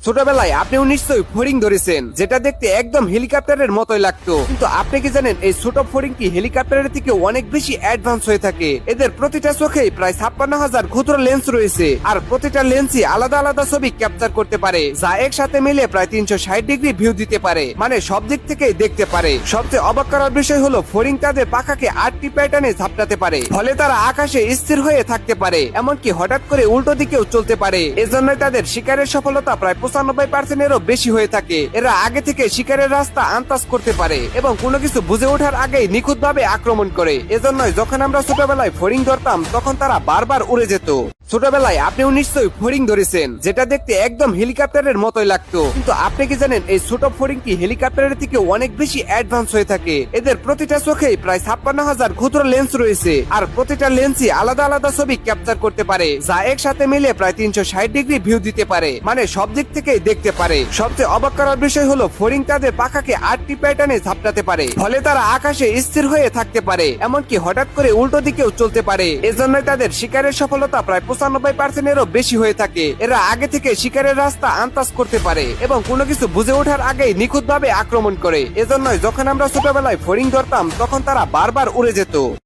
ছোটবেলায় আপনিও নিশ্চয়ই ফড়িং ধরেছেন, যেটা দেখতে একদম হেলিকপ্টারের মতোই লাগতো। কিন্তু আপনি কি জানেন এই ছোট ফড়িংটি হেলিকপ্টারের থেকে অনেক বেশি অ্যাডভান্স হয়ে থাকে। এদের প্রতিটা চোখেই প্রায় 56,000 ক্ষুদ্র লেন্স রয়েছে, আর প্রতিটা লেন্সই আলাদা আলাদা ছবি ক্যাপচার করতে পারে, যা একসাথে মিলে প্রায় 360 ডিগ্রি ভিউ দিতে পারে, মানে সব দিক থেকেই দেখতে পারে। সবচেয়ে অবাক করার বিষয় হলো ফড়িং তাদের পাখাকে 8টি প্যাটার্নে ঝাপটাতে পারে, ফলে তারা আকাশে স্থির হয়ে থাকতে পারে, এমনকি হঠাৎ করে উল্টো দিকেও চলতে পারে। এজন্যই তাদের শিকারের সফলতা প্রায় 95%-এরও বেশি হয়ে থাকে। এরা আগে থেকে শিকারের রাস্তা আন্দাজ করতে পারে এবং কোনো কিছু বুঝে ওঠার আগেই নিখুঁতভাবে আক্রমণ করে। এজন্যই যখন আমরা ছোটবেলায় ফড়িং ধরতাম তখন তারা বারবার উড়ে যেত। ছোটবেলায় আপনিও নিশ্চয়ই ফড়িং ধরেছেন, যেটা দেখতে একদম হেলিকপ্টারের মতোই লাগতো। কিন্তু আপনি কি জানেন এই ছোট ফড়িংটি হেলিকপ্টারের থেকে অনেক বেশি অ্যাডভান্স হয়ে থাকে। এদের প্রতিটা চোখেই প্রায় 56,000 ক্ষুদ্র লেন্স রয়েছে, আর প্রতিটা লেন্সই আলাদা আলাদা ছবি ক্যাপচার করতে পারে, যা একসাথে মিলে প্রায় 360 ডিগ্রি ভিউ দিতে পারে, মানে সব দিক থেকেই দেখতে পারে। সবচেয়ে অবাক করার বিষয় হলো ফড়িং তাদের পাখাকে 8টি প্যাটার্নে ঝাপটাতে পারে, ফলে তারা আকাশে স্থির হয়ে থাকতে পারে, এমনকি হঠাৎ করে উল্টো দিকেও চলতে পারে। এজন্যই তাদের শিকারের সফলতা প্রায় 95%-এরও বেশি হয়ে থাকে। এরা আগে থেকে শিকারের রাস্তা আন্দাজ করতে পারে এবং কোনো কিছু বুঝে ওঠার আগেই নিখুঁতভাবে আক্রমণ করে। এজন্যই যখন আমরা ছোটবেলায় ফড়িং ধরতাম তখন তারা বারবার উড়ে যেত।